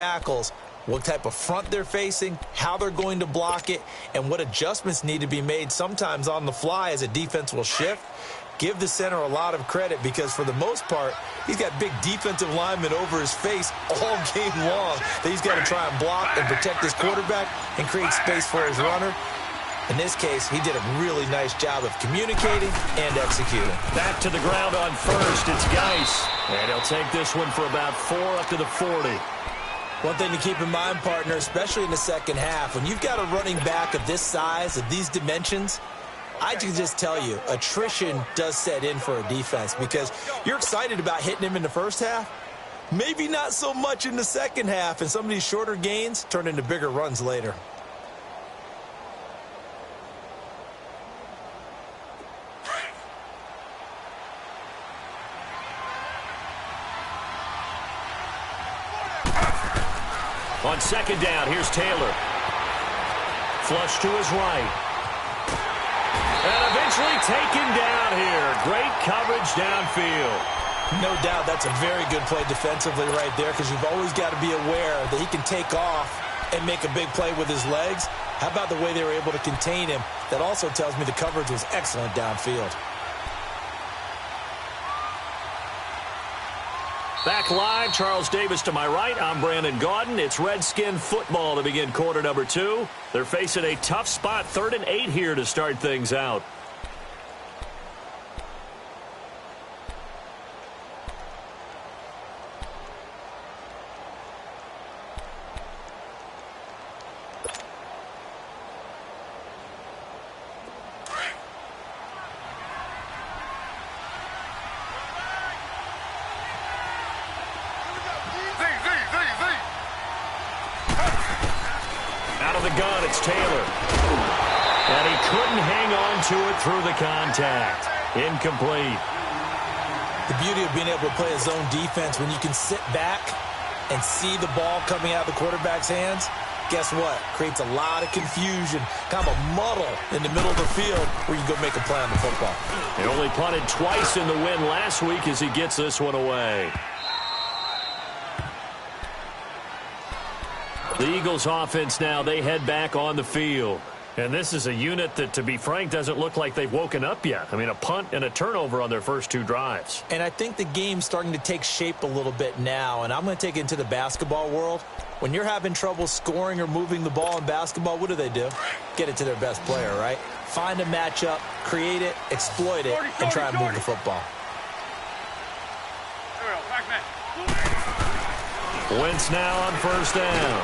tackles, what type of front they're facing, how they're going to block it, and what adjustments need to be made sometimes on the fly as a defense will shift. Give the center a lot of credit because for the most part, he's got big defensive linemen over his face all game long that he's got to try and block and protect his quarterback and create space for his runner. In this case, he did a really nice job of communicating and executing. Back to the ground on first, it's Geis. And he'll take this one for about 4 up to the 40. One thing to keep in mind, partner, especially in the second half, when you've got a running back of this size, of these dimensions, I can just tell you, attrition does set in for a defense because you're excited about hitting him in the first half. Maybe not so much in the second half, and some of these shorter gains turn into bigger runs later. On second down, here's Taylor. Flush to his right. And eventually taken down here. Great coverage downfield. No doubt that's a very good play defensively right there because you've always got to be aware that he can take off and make a big play with his legs. How about the way they were able to contain him? That also tells me the coverage was excellent downfield. Back live, Charles Davis to my right. I'm Brandon Gaudin. It's Redskin football to begin quarter number 2. They're facing a tough spot, 3rd and 8 here to start things out. It's Taylor. And he couldn't hang on to it through the contact. Incomplete. The beauty of being able to play a zone defense when you can sit back and see the ball coming out of the quarterback's hands, guess what? Creates a lot of confusion, kind of a muddle in the middle of the field where you go make a play on the football. He only punted twice in the win last week as he gets this one away. The Eagles offense now, they head back on the field. And this is a unit that, to be frank, doesn't look like they've woken up yet. I mean, a punt and a turnover on their first 2 drives. And I think the game's starting to take shape a little bit now. And I'm going to take it into the basketball world. When you're having trouble scoring or moving the ball in basketball, what do? Get it to their best player, right? Find a matchup, create it, exploit it, and try and move the football. Wentz now on first down.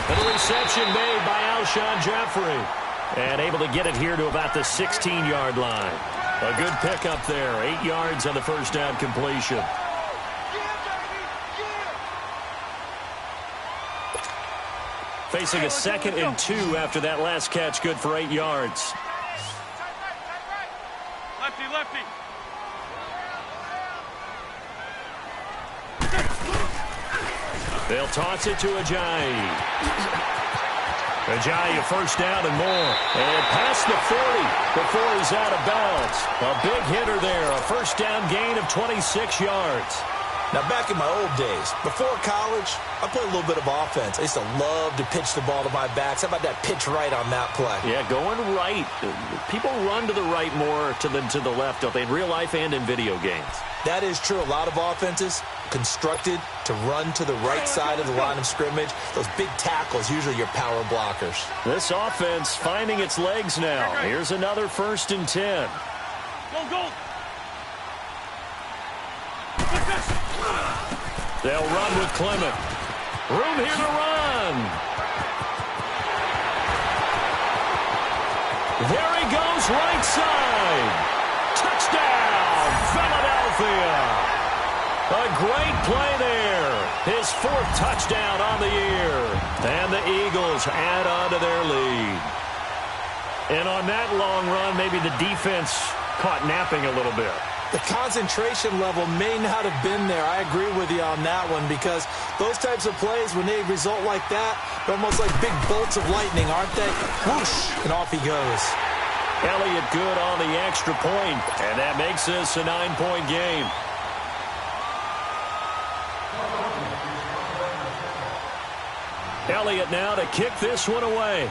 And a reception made by Alshon Jeffrey. And able to get it here to about the 16-yard line. A good pickup there. 8 yards on the first down completion. Facing a 2nd and 2 after that last catch. Good for 8 yards. Lefty, lefty. They'll toss it to Ajayi. Ajayi, a first down and more. And past the 40 before he's out of bounds. A big hitter there. A first down gain of 26 yards. Now, back in my old days, before college, I played a little bit of offense. I used to love to pitch the ball to my backs. How about that pitch right on that play? Yeah, going right. People run to the right more than to the left, don't they, in real life and in video games? That is true. A lot of offenses constructed to run to the right side of the line of scrimmage. Those big tackles, usually your power blockers. This offense finding its legs now. Here's another 1st and 10. Go. They'll run with Clement. Room here to run. There he goes, right side. Touchdown, Philadelphia. A great play there. His 4th touchdown on the year. And the Eagles add on to their lead. And on that long run, maybe the defense caught napping a little bit. The concentration level may not have been there. I agree with you on that one because those types of plays, when they result like that, they're almost like big bolts of lightning, aren't they? Whoosh, and off he goes. Elliott good on the extra point, and that makes this a 9-point game. Elliott now to kick this one away.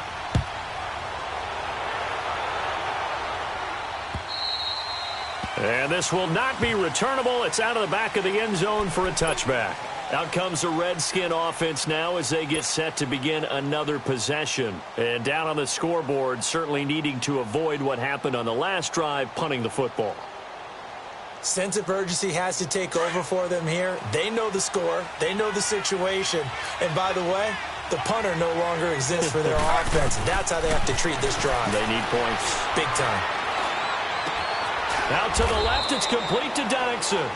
And this will not be returnable. It's out of the back of the end zone for a touchback. Out comes the Redskin offense now as they get set to begin another possession. And down on the scoreboard, certainly needing to avoid what happened on the last drive, punting the football. Sense of urgency has to take over for them here. They know the score. They know the situation. And by the way, the punter no longer exists for their offense. That's how they have to treat this drive. They need points. Big time. Out to the left, it's complete to Dodson.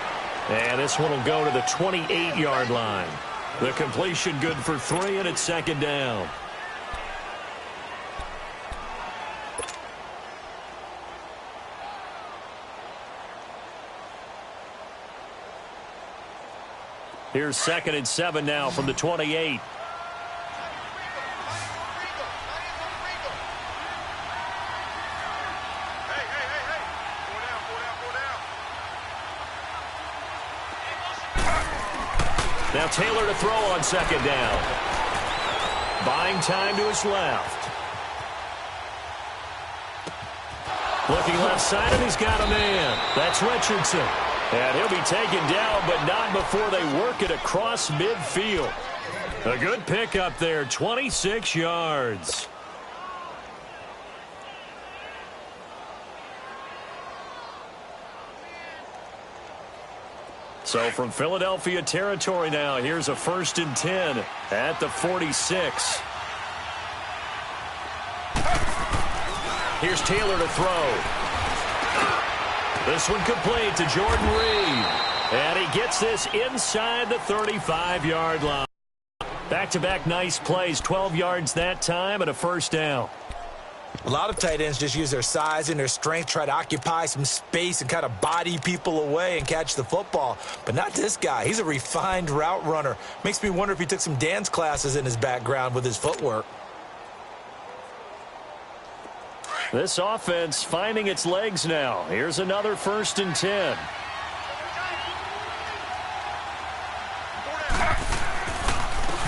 And this one will go to the 28-yard line. The completion good for 3, and it's second down. Here's 2nd and 7 now from the 28. Now Taylor to throw on 2nd down. Buying time to his left. Looking left side, and he's got a man. That's Richardson. And he'll be taken down, but not before they work it across midfield. A good pickup there, 26 yards. So from Philadelphia territory now, here's a 1st and 10 at the 46. Here's Taylor to throw. This one complete to Jordan Reed. And he gets this inside the 35-yard line. Back-to-back nice plays, 12 yards that time and a 1st down. A lot of tight ends just use their size and their strength, try to occupy some space and kind of body people away and catch the football. But not this guy. He's a refined route runner. Makes me wonder if he took some dance classes in his background with his footwork. This offense finding its legs now. Here's another 1st and 10.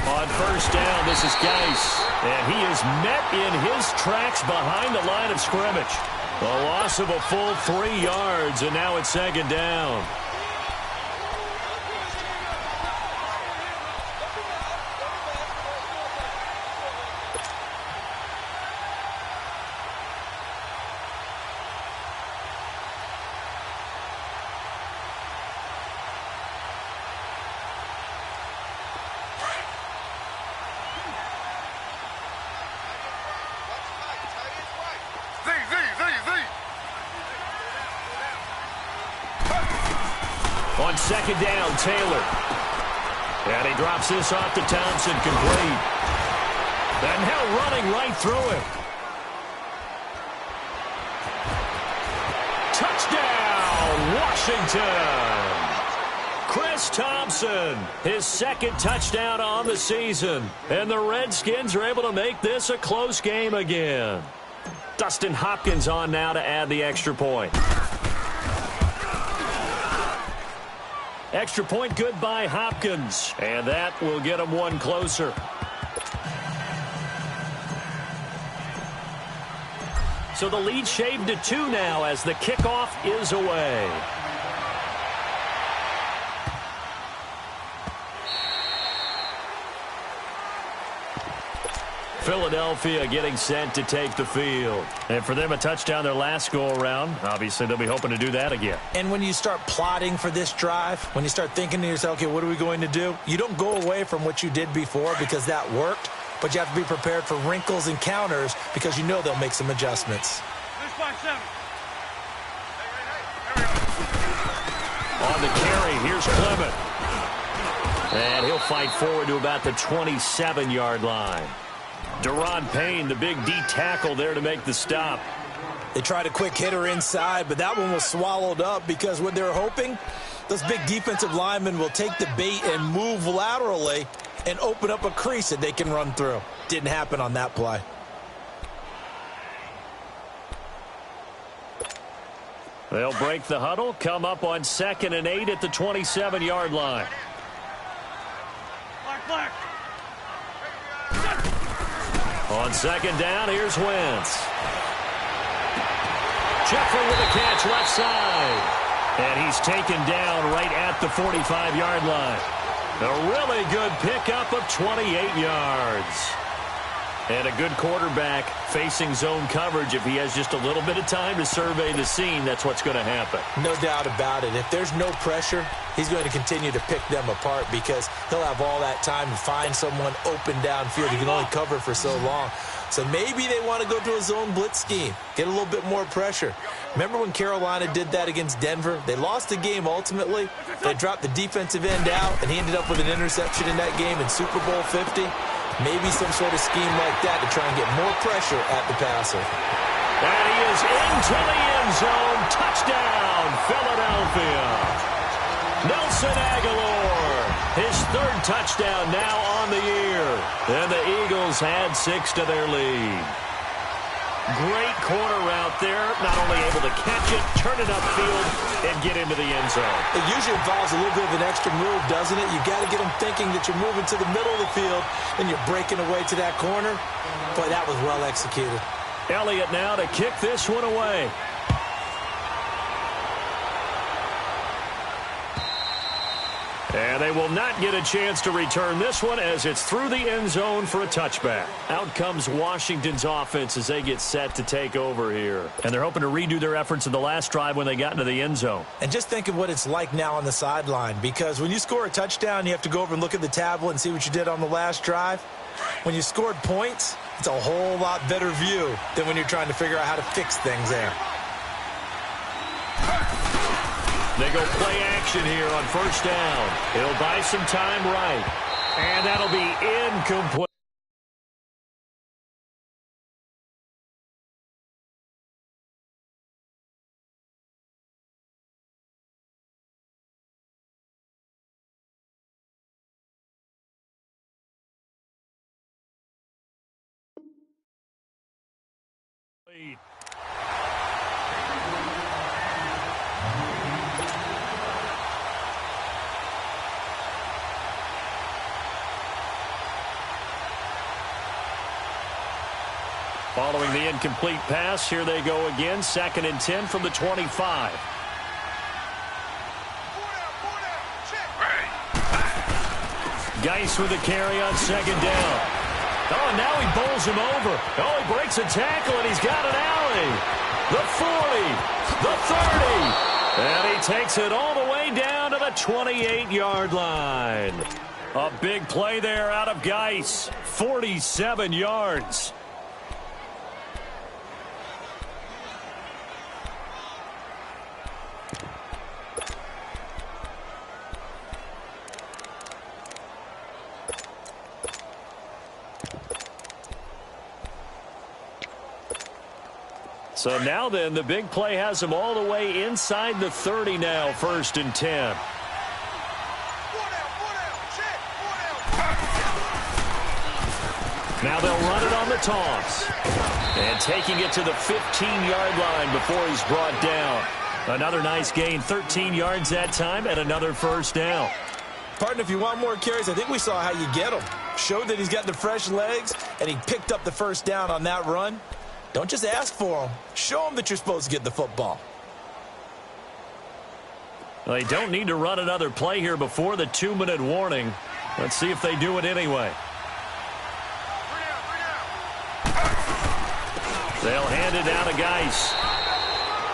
On 1st down, this is Geis. And he is met in his tracks behind the line of scrimmage. A loss of a full 3 yards, and now it's 2nd down. On 2nd down, Taylor. And he drops this off to Thompson, complete. And now running right through him. Touchdown, Washington. Chris Thompson, his 2nd touchdown on the season. And the Redskins are able to make this a close game again. Dustin Hopkins on now to add the extra point. Extra point good by Hopkins. And that will get him one closer. So the lead shaved to 2 now as the kickoff is away. Philadelphia getting set to take the field. And for them, a touchdown their last go-around. Obviously, they'll be hoping to do that again. And when you start plotting for this drive, when you start thinking to yourself, okay, what are we going to do? You don't go away from what you did before because that worked, but you have to be prepared for wrinkles and counters because you know they'll make some adjustments. On the carry, here's Clement. And he'll fight forward to about the 27-yard line. Deron Payne, the big D tackle there to make the stop. They tried a quick hitter inside, but that one was swallowed up because what they're hoping, those big defensive linemen will take the bait and move laterally and open up a crease that they can run through. Didn't happen on that play. They'll break the huddle, come up on 2nd and 8 at the 27-yard line. Black. On second down, here's Wentz. Jeffrey with a catch left side. And he's taken down right at the 45-yard line. A really good pickup of 28 yards. And a good quarterback facing zone coverage. If he has just a little bit of time to survey the scene, that's what's going to happen. No doubt about it. If there's no pressure, he's going to continue to pick them apart because he'll have all that time to find someone open downfield. He can only cover for so long. So maybe they want to go to a zone blitz scheme, get a little bit more pressure. Remember when Carolina did that against Denver? They lost the game ultimately. They dropped the defensive end out, and he ended up with an interception in that game in Super Bowl 50. Maybe some sort of scheme like that to try and get more pressure at the passer. And he is into the end zone. Touchdown, Philadelphia. Nelson Aguilar, his third touchdown now on the year. And the Eagles add 6 to their lead. Great corner route there. Not only able to catch it, turn it upfield, and get into the end zone. It usually involves a little bit of an extra move, doesn't it? You got to get them thinking that you're moving to the middle of the field and you're breaking away to that corner. Boy, that was well executed. Elliott now to kick this one away. And they will not get a chance to return this one as it's through the end zone for a touchback. Out comes Washington's offense as they get set to take over here. And they're hoping to redo their efforts in the last drive when they got into the end zone. And just think of what it's like now on the sideline, because when you score a touchdown, you have to go over and look at the tablet and see what you did on the last drive. When you scored points, it's a whole lot better view than when you're trying to figure out how to fix things there. They go play action here on first down. He'll buy some time right. And that'll be incomplete. Following the incomplete pass, here they go again. 2nd and 10 from the 25. Geis with a carry on 2nd down. Oh, and now he bowls him over. Oh, he breaks a tackle, and he's got an alley. The 40, the 30. And he takes it all the way down to the 28-yard line. A big play there out of Geis. 47 yards. So now then, the big play has him all the way inside the 30 now, 1st and 10. Now they'll run it on the toss. And taking it to the 15-yard line before he's brought down. Another nice gain, 13 yards that time, and another first down. Partner, if you want more carries, I think we saw how you get them. Showed that he's got the fresh legs, and he picked up the first down on that run. Don't just ask for them. Show them that you're supposed to get the football. Well, they don't need to run another play here before the 2-minute warning. Let's see if they do it anyway. They'll hand it down to Geis.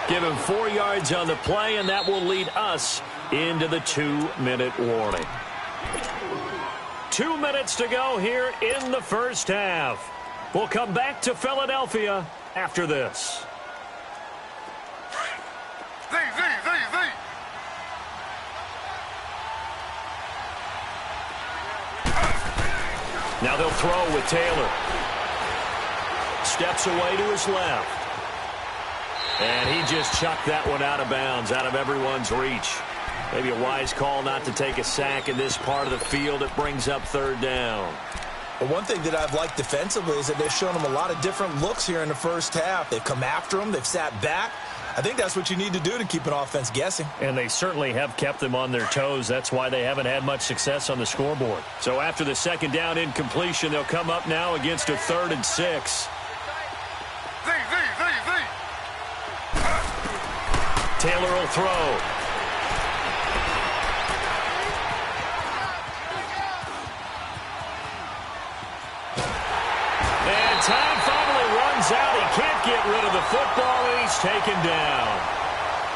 Give him 4 yards on the play, and that will lead us into the 2-minute warning. 2 minutes to go here in the first half. We'll come back to Philadelphia after this. Now they'll throw with Taylor. Steps away to his left. And he just chucked that one out of bounds, out of everyone's reach. Maybe a wise call not to take a sack in this part of the field. It brings up 3rd down. Well, one thing that I've liked defensively is that they've shown him a lot of different looks here in the first half. They've come after him. They've sat back. I think that's what you need to do to keep an offense guessing. And they certainly have kept them on their toes. That's why they haven't had much success on the scoreboard. So after the second down incompletion, they'll come up now against a 3rd and 6. Taylor will throw. And time finally runs out. He can't get rid of the football, and he's taken down.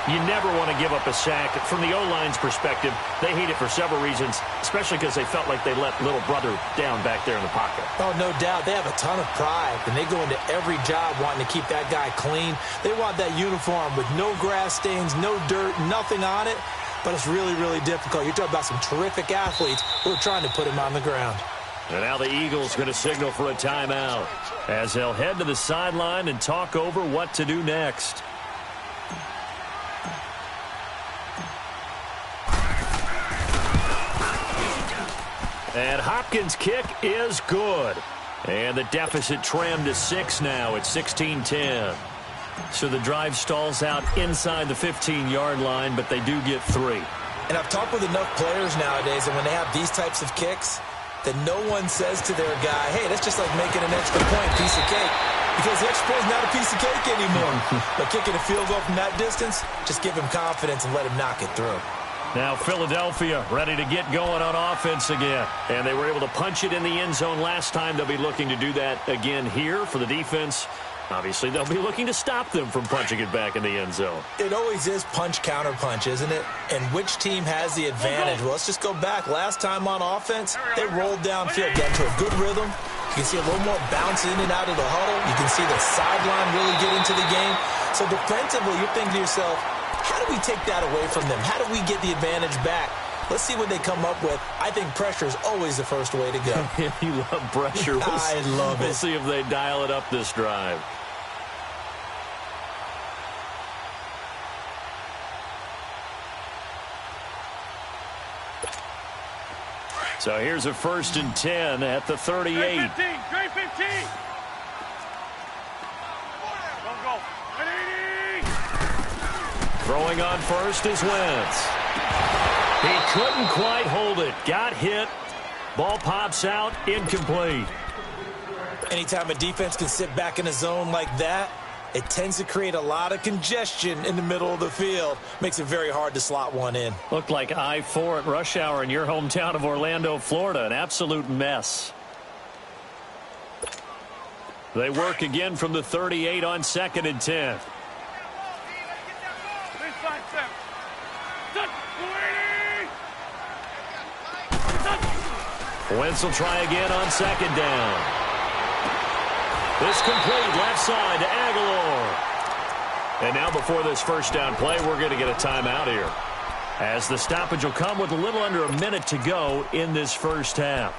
You never want to give up a sack. From the O-line's perspective, they hate it for several reasons, especially because they felt like they let little brother down back there in the pocket. Oh, no doubt. They have a ton of pride, and they go into every job wanting to keep that guy clean. They want that uniform with no grass stains, no dirt, nothing on it, but it's really, really difficult. You're talking about some terrific athletes who are trying to put him on the ground. And now the Eagles going to signal for a timeout as they'll head to the sideline and talk over what to do next. And Hopkins' kick is good. And the deficit trimmed to 6 now at 16-10. So the drive stalls out inside the 15-yard line, but they do get 3. And I've talked with enough players nowadays, and when they have these types of kicks, that no one says to their guy, hey, that's just like making an extra point, piece of cake. Because the extra point is not a piece of cake anymore. But kicking a field goal from that distance, just give him confidence and let him knock it through. Now Philadelphia ready to get going on offense again. And they were able to punch it in the end zone last time. They'll be looking to do that again here for the defense. Obviously, they'll be looking to stop them from punching it back in the end zone. It always is punch-counter-punch, isn't it? And which team has the advantage? Well, let's just go back. Last time on offense, they rolled downfield, got into a good rhythm. You can see a little more bounce in and out of the huddle. You can see the sideline really get into the game. So defensively, you're thinking to yourself, how do we take that away from them? How do we get the advantage back? Let's see what they come up with. I think pressure is always the first way to go. You love pressure. I love it. We'll see if they dial it up this drive. So here's a 1st and 10 at the 38. Trey 15. Go. Throwing on first is Wentz. He couldn't quite hold it. Got hit. Ball pops out. Incomplete. Anytime a defense can sit back in a zone like that, it tends to create a lot of congestion in the middle of the field. Makes it very hard to slot one in. Looked like I-4 at rush hour in your hometown of Orlando, Florida. An absolute mess. They work again from the 38 on 2nd and 10. Wentz will try again on 2nd down. This complete left side to Aguilar. And now before this first down play, we're going to get a timeout here, as the stoppage will come with a little under a minute to go in this first half.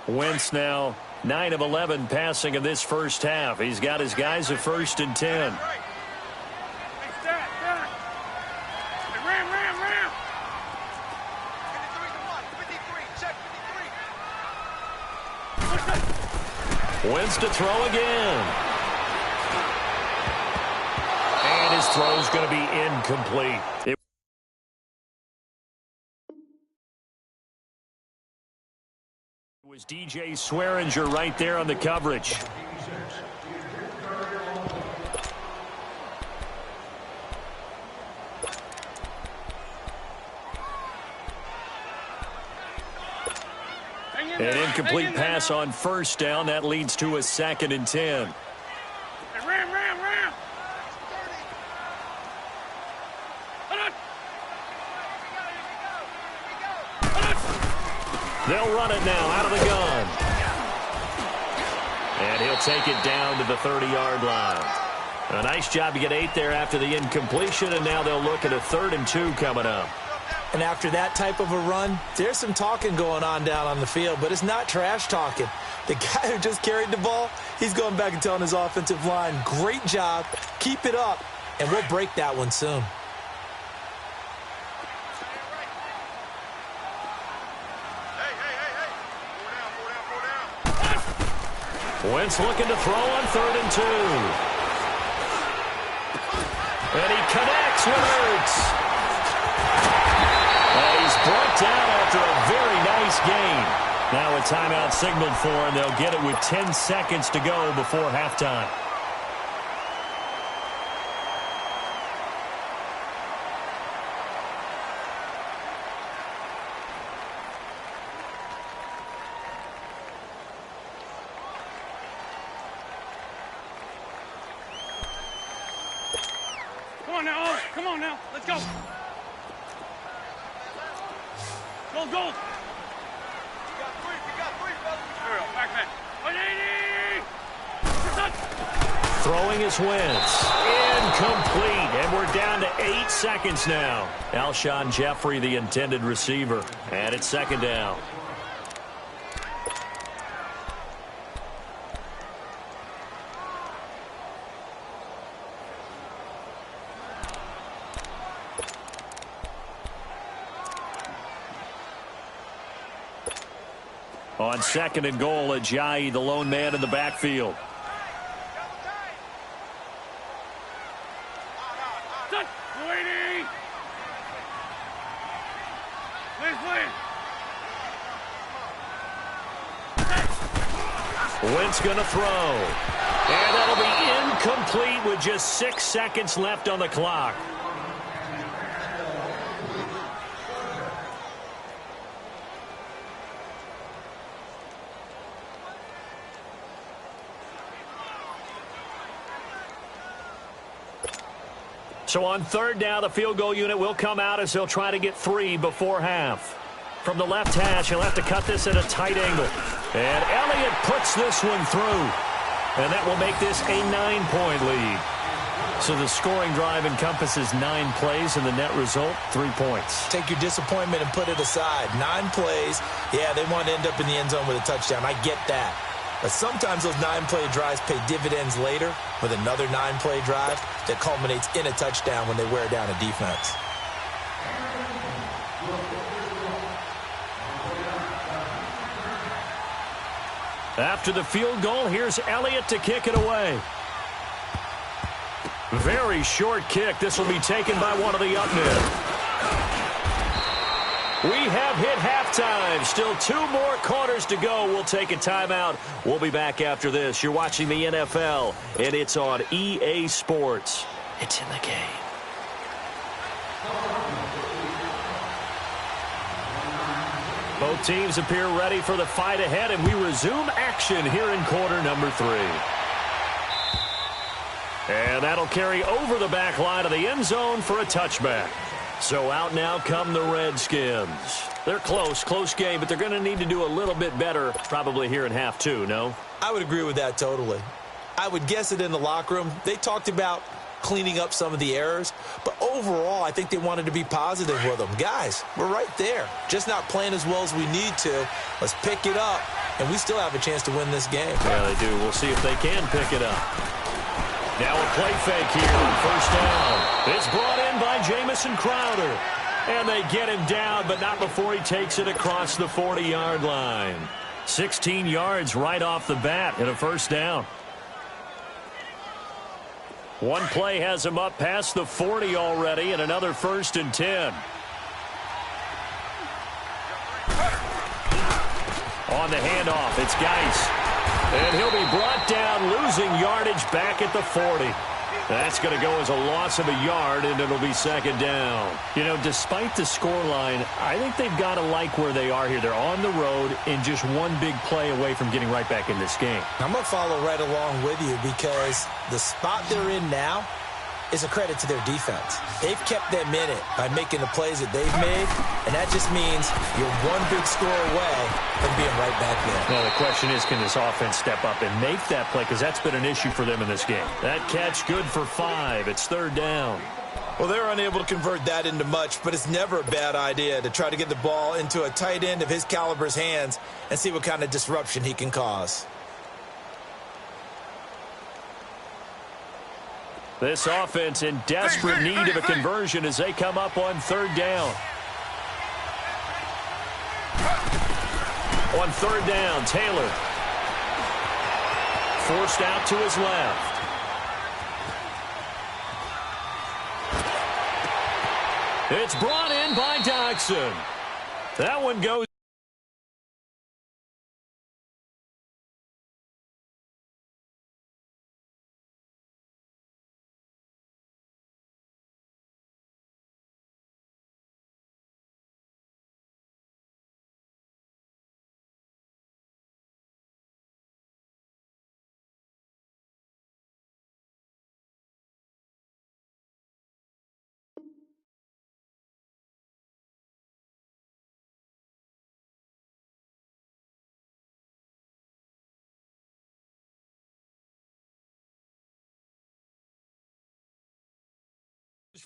Wentz now 9 of 11 passing in this first half. He's got his guys a 1st and 10. Wentz to throw again. And his throw's going to be incomplete. It was DJ Swearinger right there on the coverage. An incomplete pass on first down. That leads to a 2nd and 10. Ram. They'll run it now out of the gun. And he'll take it down to the 30-yard line. A nice job to get 8 there after the incompletion, and now they'll look at a 3rd and 2 coming up. And after that type of a run, there's some talking going on down on the field, but it's not trash talking. The guy who just carried the ball, he's going back and telling his offensive line, great job, keep it up, and we'll break that one soon. Wentz looking to throw on 3rd and 2. And he connects with Ertz. And he's brought down after a very nice game. Now a timeout signaled for, and they'll get it with 10 seconds to go before halftime. Come on now, let's go. Go, go. You got three, fellas. Back man. 180. Throwing is Wentz. Incomplete. And we're down to 8 seconds now. Alshon Jeffrey, the intended receiver. And it's 2nd down. On 2nd and goal, Ajayi, the lone man in the backfield. Wentz going to throw. And that'll be incomplete with just 6 seconds left on the clock. So on 3rd down, the field goal unit will come out as they'll try to get 3 before half. From the left hash, he'll have to cut this at a tight angle. And Elliott puts this one through. And that will make this a 9-point lead. So the scoring drive encompasses 9 plays, and the net result, 3 points. Take your disappointment and put it aside. 9 plays. Yeah, they want to end up in the end zone with a touchdown. I get that. But sometimes those 9-play drives pay dividends later with another 9-play drive that culminates in a touchdown when they wear down a defense. After the field goal, here's Elliott to kick it away. Very short kick. This will be taken by one of the up men. We have hit halftime. Still 2 more quarters to go. We'll take a timeout. We'll be back after this. You're watching the NFL, and it's on EA Sports. It's in the game. Both teams appear ready for the fight ahead, and we resume action here in quarter number 3. And that'll carry over the back line of the end zone for a touchback. So out now come the Redskins. They're close game, but they're going to need to do a little bit better probably here in half 2, no? I would agree with that totally. I would guess it in the locker room. They talked about cleaning up some of the errors, but overall I think they wanted to be positive with them. Guys, we're right there. Just not playing as well as we need to. Let's pick it up, and we still have a chance to win this game. Yeah, they do. We'll see if they can pick it up. Now a play fake here on 1st down. It's brought in by Jamison Crowder. And they get him down, but not before he takes it across the 40-yard line. 16 yards right off the bat and a 1st down. One play has him up past the 40 already, and another 1st and 10. On the handoff, it's Geis. And he'll be brought down, losing yardage back at the 40. That's going to go as a loss of a yard, and it'll be 2nd down. You know, despite the scoreline, I think they've got to like where they are here. They're on the road and just one big play away from getting right back in this game. I'm going to follow right along with you because the spot they're in now is a credit to their defense. They've kept them in it by making the plays that they've made, and that just means you're one big score away from being right back there. Well, the question is, can this offense step up and make that play? Because that's been an issue for them in this game. That catch good for 5. It's 3rd down. Well, they're unable to convert that into much, but it's never a bad idea to try to get the ball into a tight end of his caliber's hands and see what kind of disruption he can cause. This offense in desperate need of a conversion as they come up on third down. On third down, Taylor. Forced out to his left. It's brought in by Dodson. That one goes.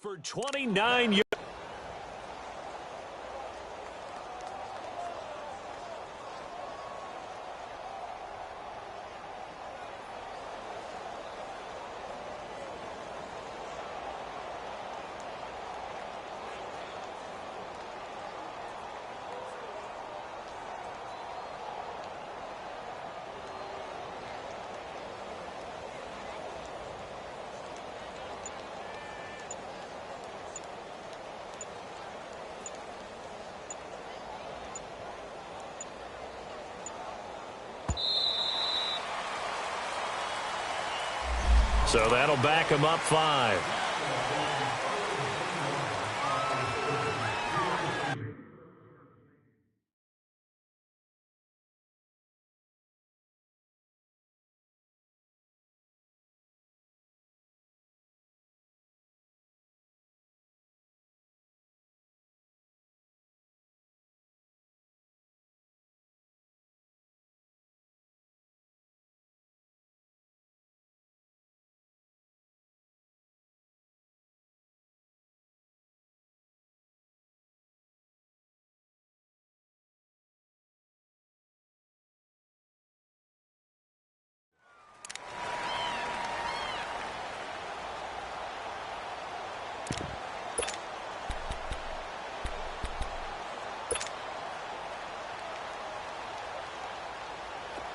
For 29 yards. So that'll back him up 5.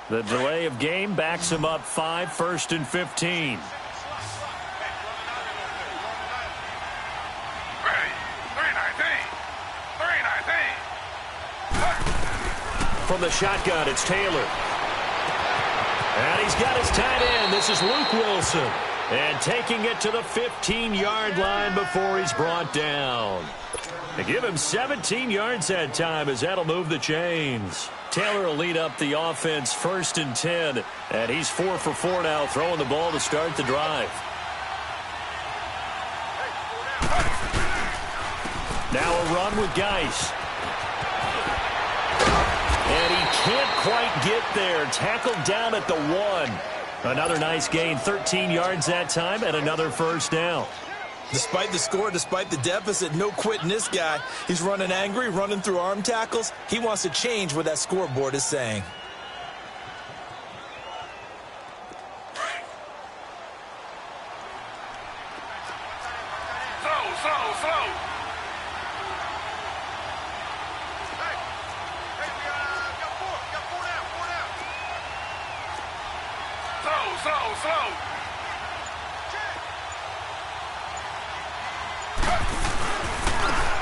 The delay of game backs him up 5, 1st and 15. From the shotgun, it's Taylor. And he's got his tight end. This is Luke Wilson. And taking it to the 15-yard line before he's brought down. They give him 17 yards that time as that'll move the chains. Taylor will lead up the offense 1st and 10. And he's 4 for 4 now, throwing the ball to start the drive. Now a run with Geis. And he can't quite get there. Tackled down at the 1. Another nice gain, 13 yards that time, and another first down. Despite the score, despite the deficit, no quitting this guy. He's running angry, running through arm tackles. He wants to change what that scoreboard is saying. Slow. Slow.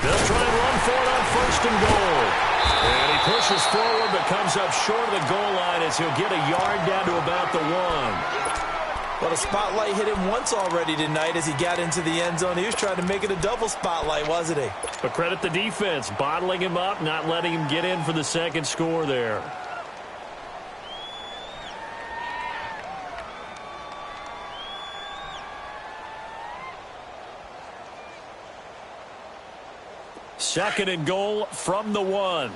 They'll try and run for it on 1st and goal. And he pushes forward but comes up short of the goal line as he'll get a yard down to about the 1. Well, the spotlight hit him once already tonight as he got into the end zone. He was trying to make it a double spotlight, wasn't he? But credit the defense, bottling him up, not letting him get in for the second score there. Second and goal from the 1.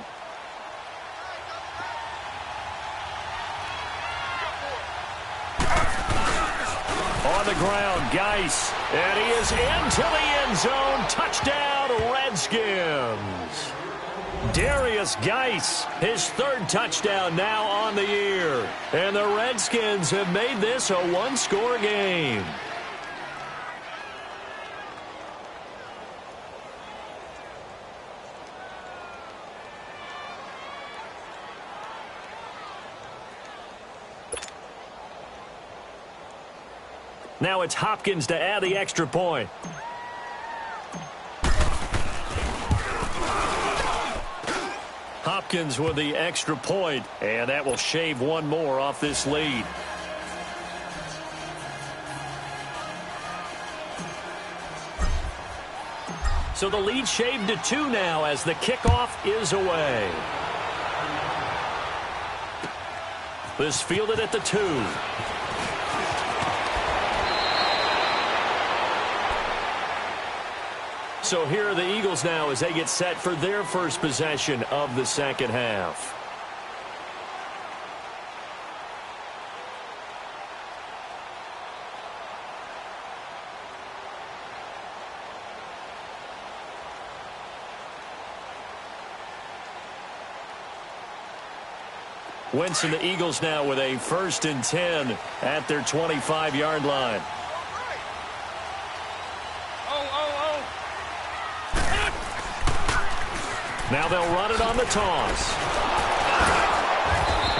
On the ground, Geis. And he is into the end zone. Touchdown, Redskins. Darius Geis, his third touchdown now on the year. And the Redskins have made this a one-score game. Now it's Hopkins to add the extra point. Hopkins with the extra point, and that will shave one more off this lead. So the lead shaved to 2 now as the kickoff is away. This fielded at the 2. So here are the Eagles now as they get set for their first possession of the second half. Wentz and the Eagles now with a 1st and 10 at their 25-yard line. Now they'll run it on the toss.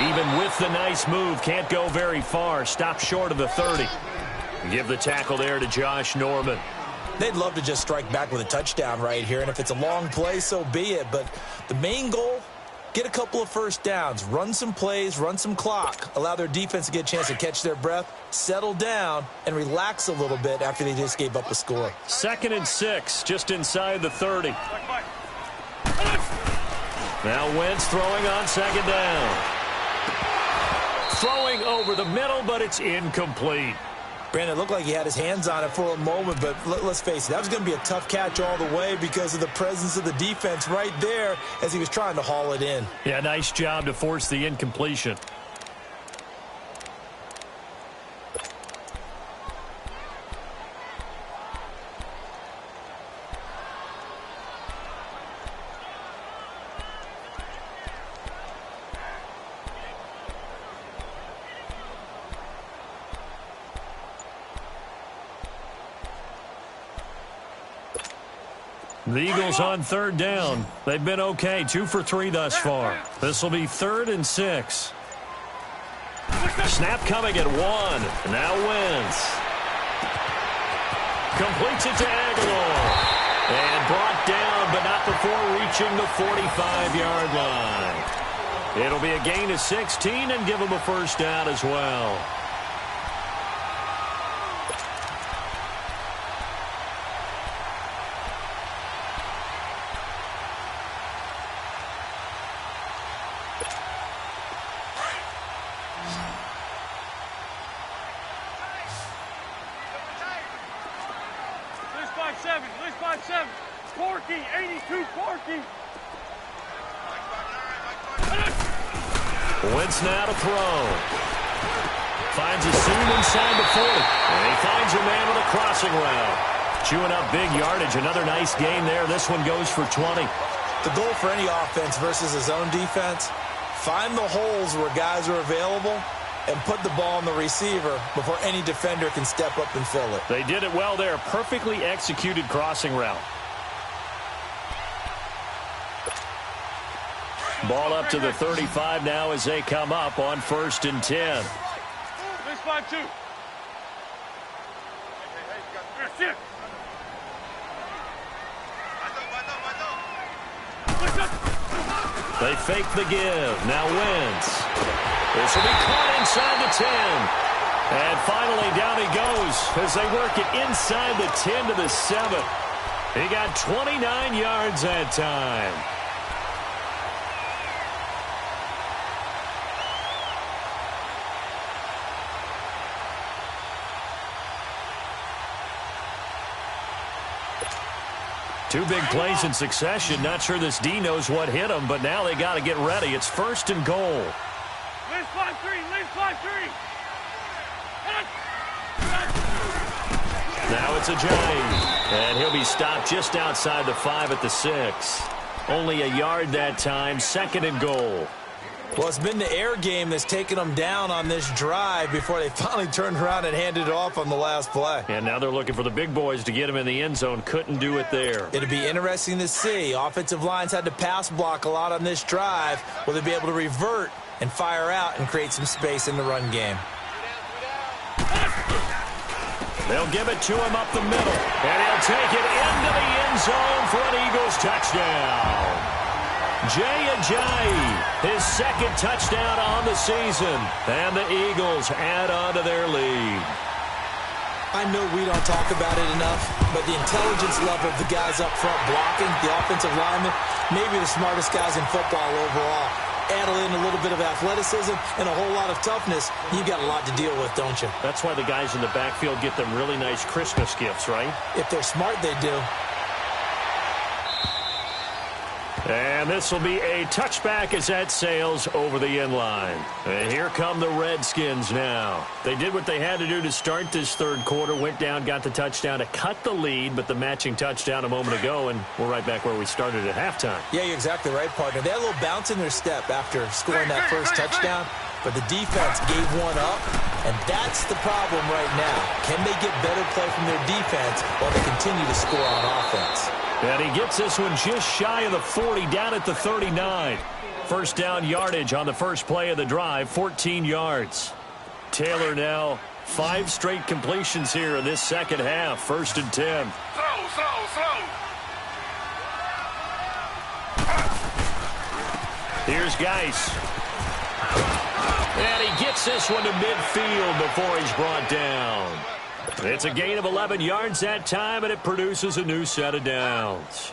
Even with the nice move, can't go very far. Stop short of the 30. Give the tackle there to Josh Norman. They'd love to just strike back with a touchdown right here, and if it's a long play, so be it. But the main goal, get a couple of first downs, run some plays, run some clock, allow their defense to get a chance to catch their breath, settle down, and relax a little bit after they just gave up a score. 2nd and 6, just inside the 30. Now Wentz throwing on 2nd down. Throwing over the middle, but it's incomplete. Brandon, it looked like he had his hands on it for a moment, but let's face it, that was going to be a tough catch all the way because of the presence of the defense right there as he was trying to haul it in. Yeah, nice job to force the incompletion. The Eagles on 3rd down. They've been okay, 2 for 3 thus far. This will be 3rd and 6. Snap coming at 1. Now Wentz. Completes it to Aguilar. And brought down, but not before reaching the 45-yard line. It'll be a gain of 16 and give him a first down as well. Porky, 82 Porky. Wentz now to throw. Finds a seam inside the 40. And he finds a man with a crossing route. Chewing up big yardage. Another nice gain there. This one goes for 20. The goal for any offense versus his own defense, find the holes where guys are available and put the ball on the receiver before any defender can step up and fill it. They did it well there. Perfectly executed crossing route. Ball up to the 35 now as they come up on 1st and 10. This 5-2. They fake the give. Now Wentz. This will be caught inside the 10. And finally down he goes as they work it inside the 10 to the 7. He got 29 yards that time. Two big plays in succession. Not sure this D knows what hit him, but now they got to get ready. It's 1st and goal. Leave 5-3. Now it's Ajayi, and he'll be stopped just outside the 5 at the 6. Only a yard that time, 2nd and goal. Well, it's been the air game that's taken them down on this drive before they finally turned around and handed it off on the last play. And now they're looking for the big boys to get him in the end zone. Couldn't do it there. It'll be interesting to see. Offensive lines had to pass block a lot on this drive. Will they be able to revert and fire out and create some space in the run game? They'll give it to him up the middle, and he'll take it into the end zone for an Eagles touchdown. Ajayi, his 2nd touchdown on the season, and the Eagles add on to their lead. I know we don't talk about it enough, but the intelligence level of the guys up front blocking, the offensive linemen, maybe the smartest guys in football overall. Add in a little bit of athleticism and a whole lot of toughness, you got a lot to deal with, don't you? That's why the guys in the backfield get them really nice Christmas gifts, right? If they're smart, they do. And this will be a touchback as that sails over the end line. And here come the Redskins now. They did what they had to do to start this 3rd quarter, went down, got the touchdown to cut the lead, but the matching touchdown a moment ago, and we're right back where we started at halftime. Yeah, you're exactly right, partner. They had a little bounce in their step after scoring that first touchdown, but the defense gave one up, and that's the problem right now. Can they get better play from their defense while they continue to score on offense? And he gets this one just shy of the 40, down at the 39. First down yardage on the first play of the drive, 14 yards. Taylor now 5 straight completions here in this second half, 1st and 10. Slow. Here's Geis. And he gets this one to midfield before he's brought down. It's a gain of 11 yards that time, and it produces a new set of downs.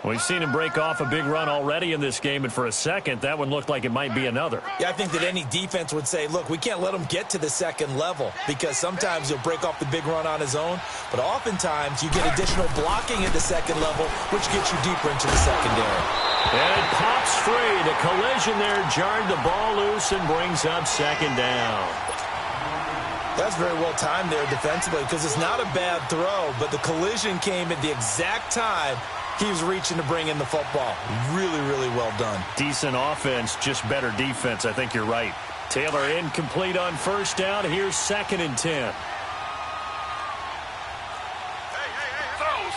We've seen him break off a big run already in this game, and for a second, that one looked like it might be another. Yeah, I think that any defense would say, look, we can't let him get to the second level, because sometimes he'll break off the big run on his own, but oftentimes you get additional blocking at the second level, which gets you deeper into the secondary. And it pops free. The collision there jarred the ball loose and brings up 2nd down. That's very well timed there defensively, because it's not a bad throw, but the collision came at the exact time he was reaching to bring in the football. Really, really well done. Decent offense, just better defense. I think you're right. Taylor incomplete on 1st down. Here's 2nd and 10.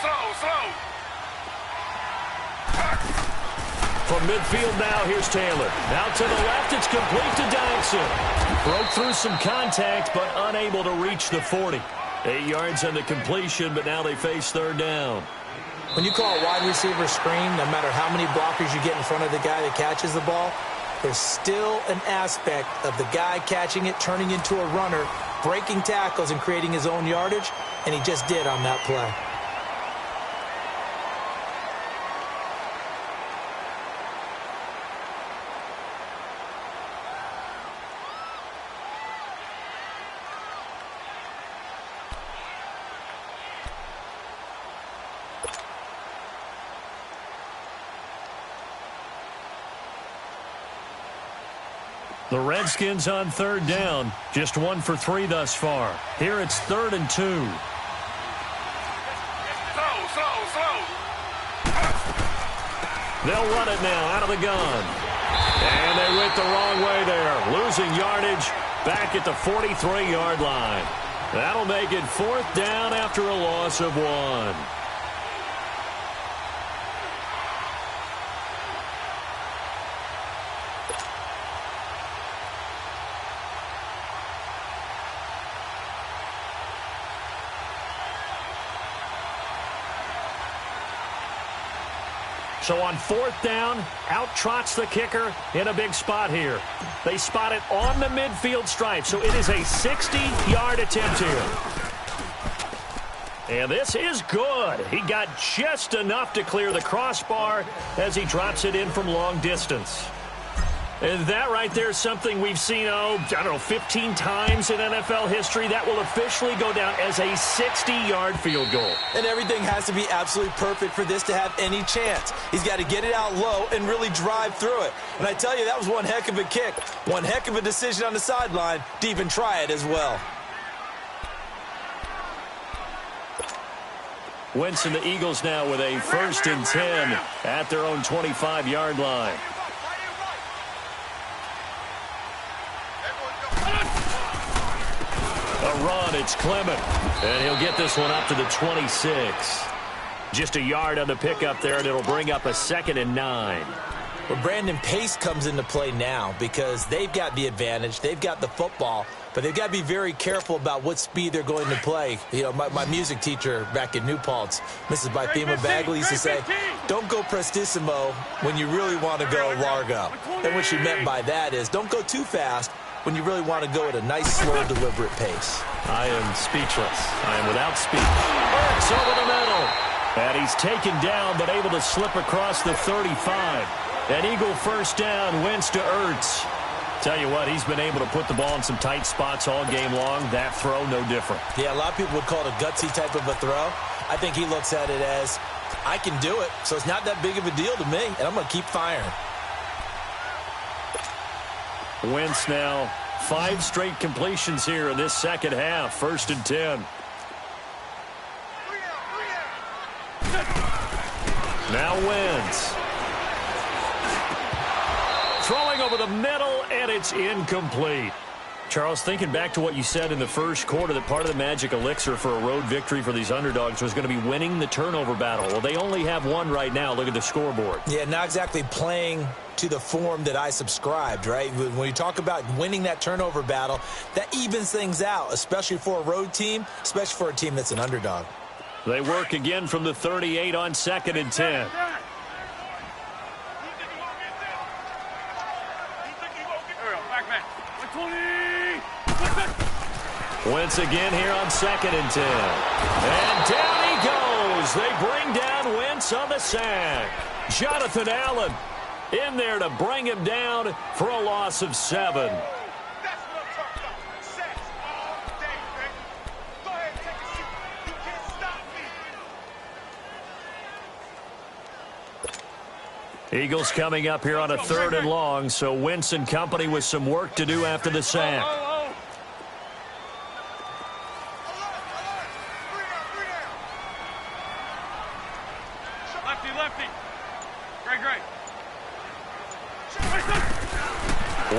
Slow. From midfield now, here's Taylor. Out to the left, it's complete to Dodson. Broke through some contact, but unable to reach the 40. 8 yards on the completion, but now they face 3rd down. When you call a wide receiver screen, no matter how many blockers you get in front of the guy that catches the ball, there's still an aspect of the guy catching it, turning into a runner, breaking tackles and creating his own yardage, and he just did on that play. The Redskins on 3rd down. Just 1 for 3 thus far. Here it's 3rd and 2. Slow. They'll run it now out of the gun. And they went the wrong way there. Losing yardage back at the 43-yard line. That'll make it 4th down after a loss of 1. So on 4th down, out trots the kicker in a big spot here. They spot it on the midfield stripe, so it is a 60-yard attempt here. And this is good. He got just enough to clear the crossbar as he drops it in from long distance. And that right there is something we've seen, 15 times in NFL history. That will officially go down as a 60-yard field goal. And everything has to be absolutely perfect for this to have any chance. He's got to get it out low and really drive through it. And I tell you, that was one heck of a kick. One heck of a decision on the sideline to even try it as well. Wentz and the Eagles now with a 1st and 10 at their own 25-yard line. A run, it's Clement. And he'll get this one up to the 26. Just a yard on the pickup there, and it'll bring up a 2nd and 9. Well, Brandon, pace comes into play now because they've got the advantage. They've got the football, but they've got to be very careful about what speed they're going to play. You know, my music teacher back in New Paltz, Mrs. Bythema Bagley, used to say, don't go prestissimo when you really want to go largo. And what she meant by that is don't go too fast when you really want to go at a nice, slow, deliberate pace. I am speechless. I am without speech. Ertz over the middle. And he's taken down, but able to slip across the 35. An Eagle 1st down, Wentz to Ertz. Tell you what, he's been able to put the ball in some tight spots all game long. That throw, no different. Yeah, a lot of people would call it a gutsy type of a throw. I think he looks at it as, I can do it, so it's not that big of a deal to me, and I'm going to keep firing. Wentz now 5 straight completions here in this second half. 1st and 10. Now Wentz. Throwing over the middle, and it's incomplete. Charles, thinking back to what you said in the first quarter, that part of the magic elixir for a road victory for these underdogs was going to be winning the turnover battle. Well, they only have one right now. Look at the scoreboard. Yeah, not exactly playing to the form that I subscribed, right? When you talk about winning that turnover battle, that evens things out, especially for a road team, especially for a team that's an underdog. They work again from the 38 on 2nd and 10. Wentz again here on 2nd and 10. And down he goes. They bring down Wentz on the sack. Jonathan Allen in there to bring him down for a loss of 7. Eagles coming up here on a 3rd and long, so Wentz and company with some work to do after the sack. Lefty. Great.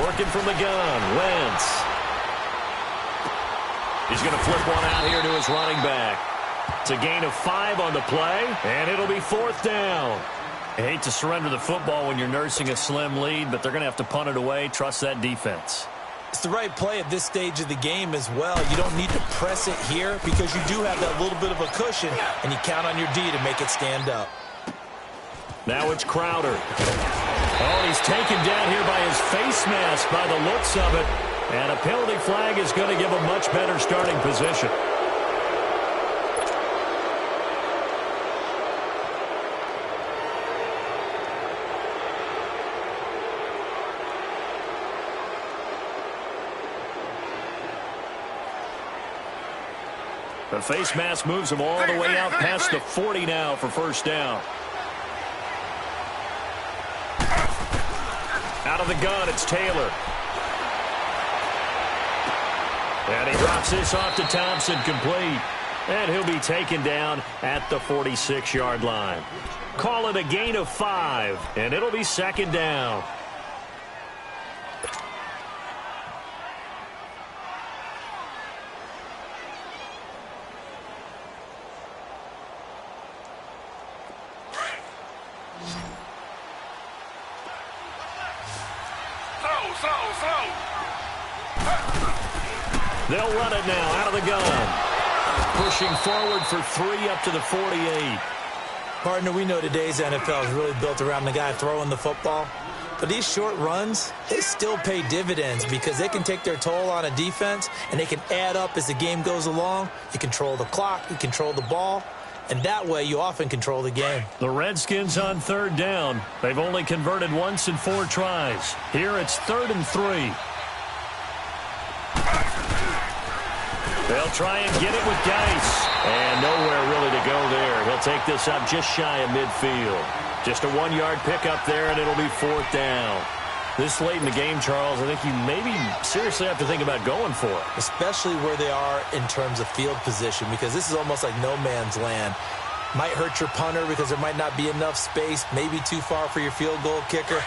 Working from the gun, Wentz. He's going to flip one out here to his running back. It's a gain of 5 on the play, and it'll be 4th down. I hate to surrender the football when you're nursing a slim lead, but they're going to have to punt it away. Trust that defense. It's the right play at this stage of the game as well. You don't need to press it here because you do have that little bit of a cushion, and you count on your D to make it stand up. Now it's Crowder. Oh, he's taken down here by his face mask by the looks of it. And a penalty flag is going to give a much better starting position. The face mask moves him all the way out past the 40 now for 1st down. Out of the gun, it's Taylor. And he drops this off to Thompson, complete. And he'll be taken down at the 46-yard line. Call it a gain of 5, and it'll be 2nd down. They'll run it now out of the gun. Pushing forward for 3 up to the 48. Partner, we know today's NFL is really built around the guy throwing the football. But these short runs, they still pay dividends because they can take their toll on a defense and they can add up as the game goes along. You control the clock, you control the ball, and that way you often control the game. The Redskins on 3rd down. They've only converted once in 4 tries. Here it's 3rd and 3. They'll try and get it with Geis. And nowhere really to go there. He'll take this up just shy of midfield. Just a 1-yard pickup there, and it'll be 4th down. This late in the game, Charles, I think you maybe seriously have to think about going for it. Especially where they are in terms of field position, because this is almost like no man's land. Might hurt your punter because there might not be enough space, maybe too far for your field goal kicker.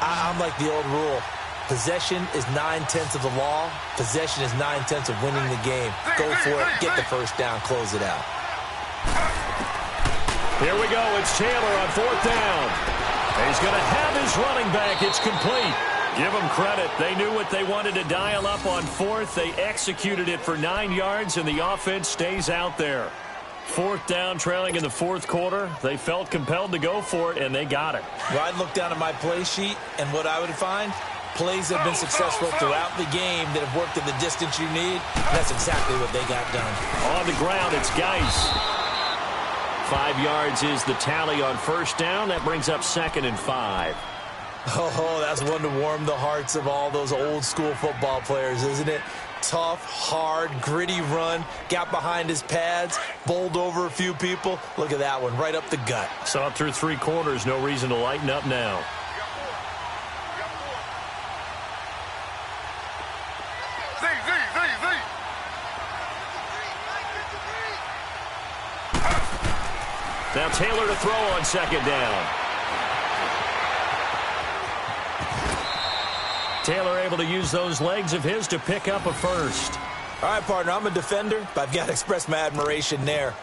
I'm like the old rule. Possession is 9/10 of the law. Possession is 9/10 of winning the game. Go for it. Get the first down. Close it out. Here we go. It's Taylor on 4th down. He's going to have his running back. It's complete. Give them credit. They knew what they wanted to dial up on 4th. They executed it for 9 yards, and the offense stays out there. 4th down, trailing in the 4th quarter. They felt compelled to go for it, and they got it. Well, I'd look down at my play sheet, and what I would find, plays that have been successful throughout the game that have worked at the distance you need. That's exactly what they got done. On the ground, it's Geis. 5 yards is the tally on 1st down. That brings up 2nd and 5. Oh, that's one to warm the hearts of all those old school football players, isn't it? Tough, hard, gritty run. Got behind his pads, bowled over a few people. Look at that one, right up the gut. Saw it through 3 quarters. No reason to lighten up now. Now Taylor to throw on 2nd down. Taylor able to use those legs of his to pick up a first. All right, partner, I'm a defender, but I've got to express my admiration there.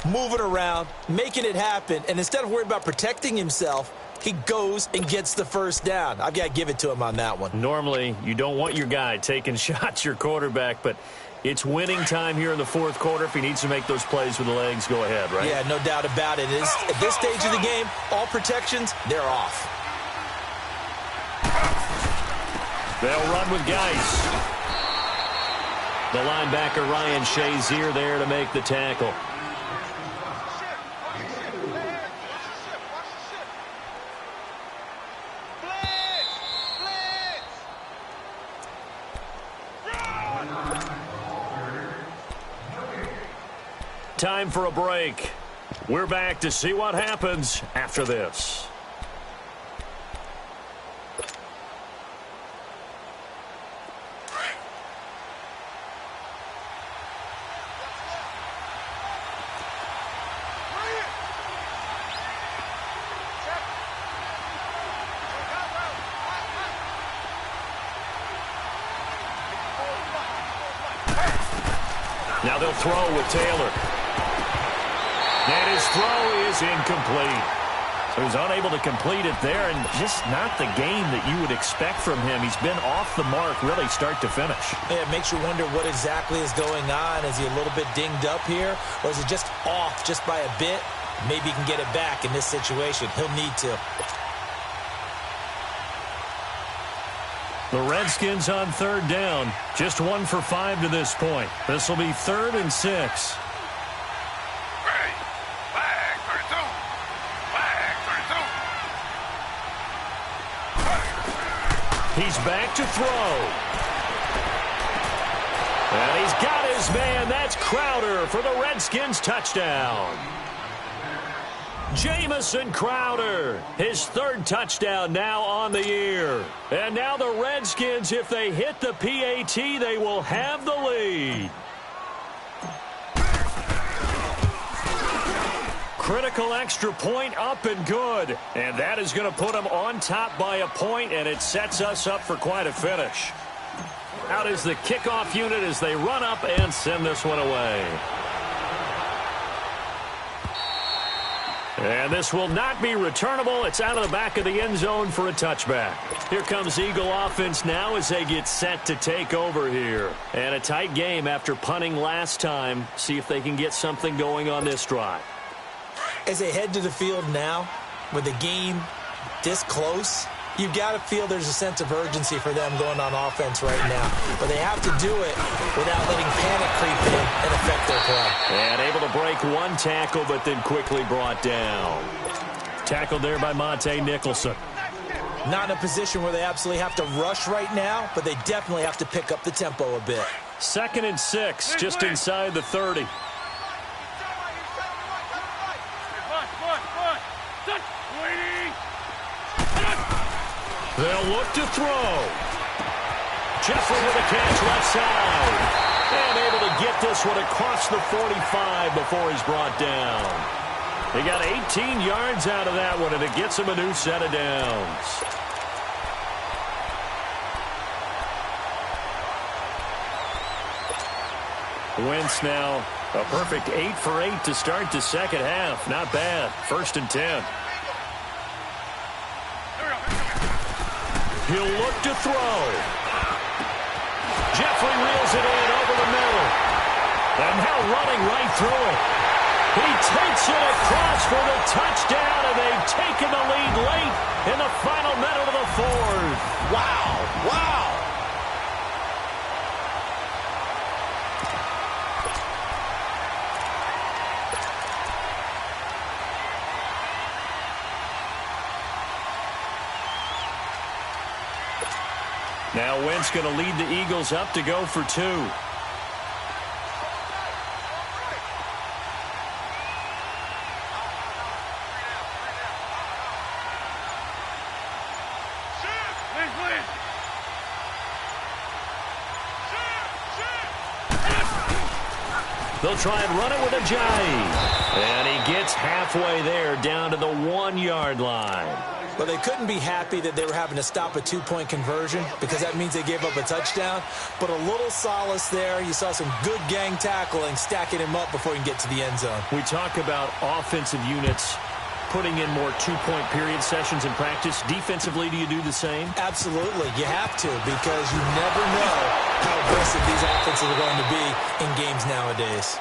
Moving around, making it happen, and instead of worrying about protecting himself, he goes and gets the first down. I've got to give it to him on that one. Normally, you don't want your guy taking shots, your quarterback, but it's winning time here in the 4th quarter. If he needs to make those plays with the legs, go ahead, right? Yeah, no doubt about it. At this stage of the game, all protections, they're off. They'll run with Geis. The linebacker, Ryan Shazier, there to make the tackle. Time for a break. We're back to see what happens after this. Now they'll throw with Taylor. And his throw is incomplete. So he's unable to complete it there, and just not the game that you would expect from him. He's been off the mark really start to finish. Yeah, it makes you wonder what exactly is going on. Is he a little bit dinged up here, or is it just off just by a bit? Maybe he can get it back in this situation. He'll need to. The Redskins on 3rd down. Just 1 for 5 to this point. This will be 3rd and 6. He's back to throw. And he's got his man. That's Crowder for the Redskins touchdown. Jamison Crowder, his 3rd touchdown now on the year. And now the Redskins, if they hit the PAT, they will have the lead. Critical extra point up and good. And that is going to put them on top by a point, and it sets us up for quite a finish. Out is the kickoff unit as they run up and send this one away. And this will not be returnable. It's out of the back of the end zone for a touchback. Here comes Eagle offense now as they get set to take over here. And a tight game after punting last time. See if they can get something going on this drive. As they head to the field now, with the game this close, you've got to feel there's a sense of urgency for them going on offense right now. But they have to do it without letting panic creep in and affect their play. And able to break one tackle, but then quickly brought down. Tackled there by Monte Nicholson. Not in a position where they absolutely have to rush right now, but they definitely have to pick up the tempo a bit. 2nd and 6, just inside the 30. They'll look to throw. Jeffrey with a catch left side. And able to get this one across the 45 before he's brought down. They got 18 yards out of that one, and it gets them a new set of downs. Wentz now a perfect 8 for 8 to start the second half. Not bad. 1st and 10. He'll look to throw. Jeffrey reels it in over the middle. And now running right through it. He takes it across for the touchdown, and they've taken the lead late in the final minute of the 4th. Wow. Wow. Now Wentz going to lead the Eagles up to go for 2. They'll try and run it with a jive. And he gets halfway there down to the 1-yard line. Well, they couldn't be happy that they were having to stop a 2-point conversion because that means they gave up a touchdown. But a little solace there. You saw some good gang tackling, stacking him up before he can get to the end zone. We talk about offensive units putting in more 2-point period sessions in practice. Defensively, do you do the same? Absolutely. You have to because you never know how aggressive these offenses are going to be in games nowadays.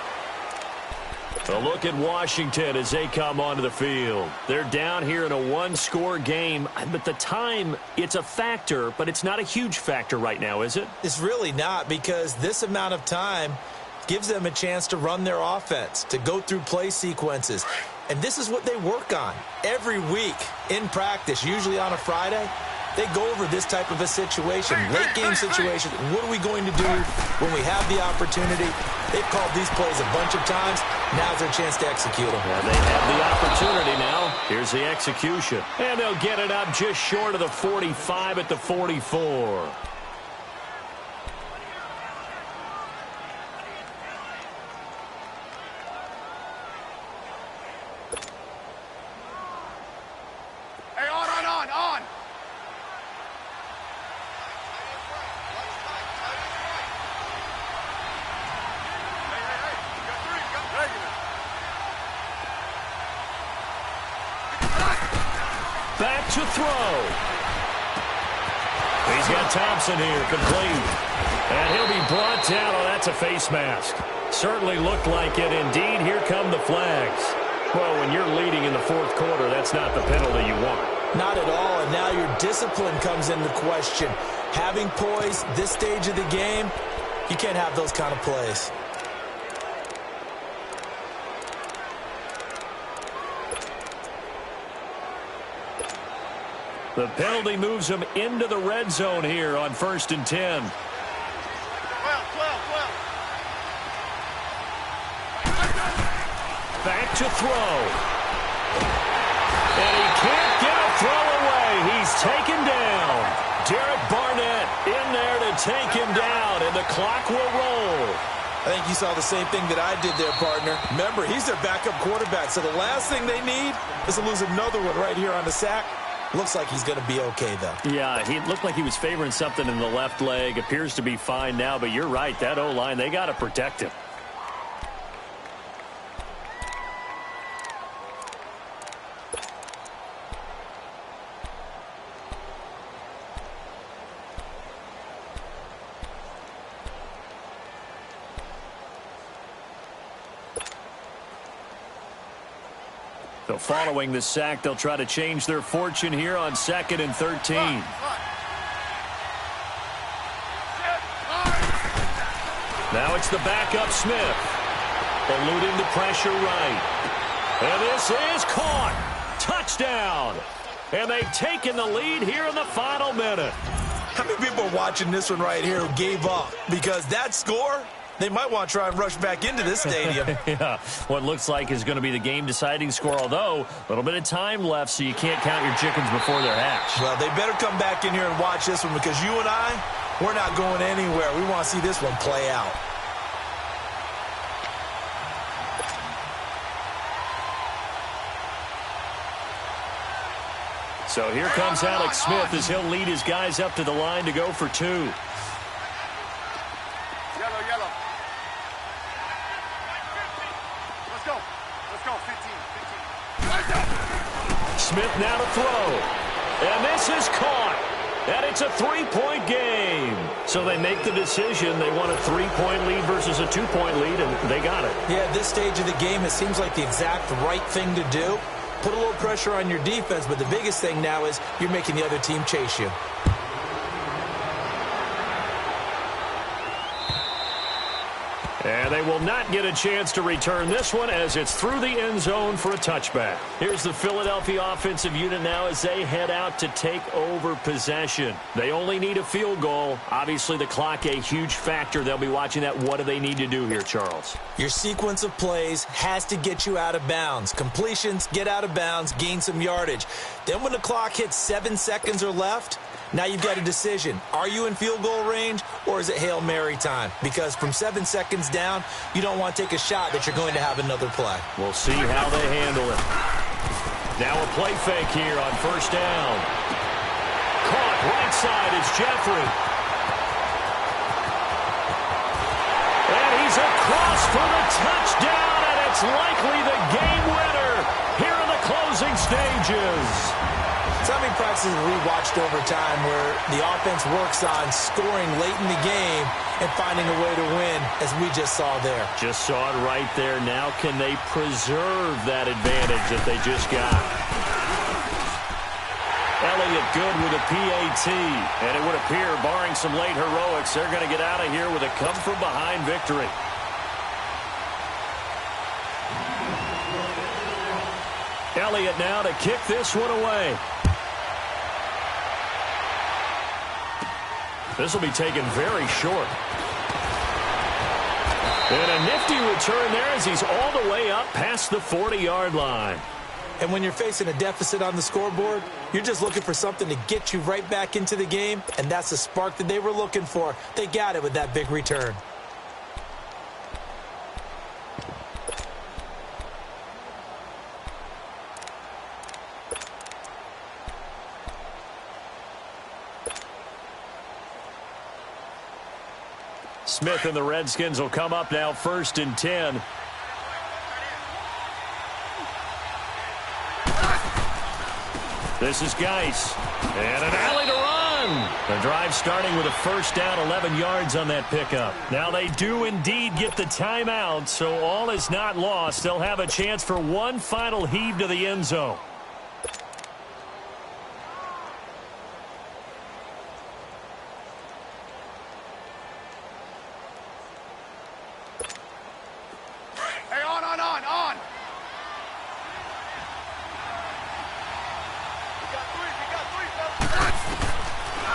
A look at Washington as they come onto the field. They're down here in a 1-score game, but the time, it's a factor, but it's not a huge factor right now, is it? It's really not because this amount of time gives them a chance to run their offense, to go through play sequences. And this is what they work on every week in practice, usually on a Friday. They go over this type of a situation, late game situation. What are we going to do when we have the opportunity? They've called these plays a bunch of times. Now's their chance to execute them. Yeah, they have the opportunity now. Here's the execution. And they'll get it up just short of the 45 at the 44. Back to throw. He's got Thompson here, complete. And he'll be brought down. Oh, that's a face mask. Certainly looked like it. Indeed, here come the flags. Well, when you're leading in the 4th quarter, that's not the penalty you want. Not at all, and now your discipline comes into question. Having poise this stage of the game, you can't have those kind of plays. The penalty moves them into the red zone here on 1st and 10. 12. Back to throw. And he can't get a throw away. He's taken down. Derek Barnett in there to take him down, and the clock will roll. I think you saw the same thing that I did there, partner. Remember, he's their backup quarterback, so the last thing they need is to lose another one right here on the sack. Looks like he's going to be okay, though. Yeah, he looked like he was favoring something in the left leg. Appears to be fine now, but you're right. That O-line, they got to protect him. So following the sack, they'll try to change their fortune here on 2nd and 13. Now it's the backup Smith. Eluding the pressure right. And this is caught. Touchdown. And they've taken the lead here in the final minute. How many people are watching this one right here who gave up? Because that score, they might want to try and rush back into this stadium. Yeah, what looks like is going to be the game-deciding score, although a little bit of time left, so you can't count your chickens before they're hatched. Well, they better come back in here and watch this one because you and I, we're not going anywhere. We want to see this one play out. So here comes Alex Smith as he'll lead his guys up to the line to go for 2. Yellow. Let's go. 15. Smith now to throw. And this is caught. And it's a 3-point game. So they make the decision. They want a 3-point lead versus a 2-point lead, and they got it. Yeah, at this stage of the game, it seems like the exact right thing to do. Put a little pressure on your defense, but the biggest thing now is you're making the other team chase you. And they will not get a chance to return this one as it's through the end zone for a touchback. Here's the Philadelphia offensive unit now as they head out to take over possession. They only need a field goal. Obviously, the clock a huge factor. They'll be watching that. What do they need to do here, Charles? Your sequence of plays has to get you out of bounds. Completions, get out of bounds, gain some yardage. Then when the clock hits 7 seconds or left, now you've got a decision. Are you in field goal range or is it Hail Mary time? Because from 7 seconds down, you don't want to take a shot that you're going to have another play. We'll see how they handle it. Now a play fake here on first down. Caught right side is Jeffrey. And he's across for the touchdown, and it's likely the game winner here in the closing stages. So how many practices have we watched over time where the offense works on scoring late in the game and finding a way to win, as we just saw there? Just saw it right there. Now can they preserve that advantage that they just got? Elliott good with a PAT. And it would appear, barring some late heroics, they're going to get out of here with a come-from-behind victory. Elliott now to kick this one away. This will be taken very short. And a nifty return there as he's all the way up past the 40-yard line. And when you're facing a deficit on the scoreboard, you're just looking for something to get you right back into the game, and that's the spark that they were looking for. They got it with that big return. Smith and the Redskins will come up now 1st and 10. This is Geis. And an alley to run. The drive starting with a first down, 11 yards on that pickup. Now they do indeed get the timeout, so all is not lost. They'll have a chance for one final heave to the end zone.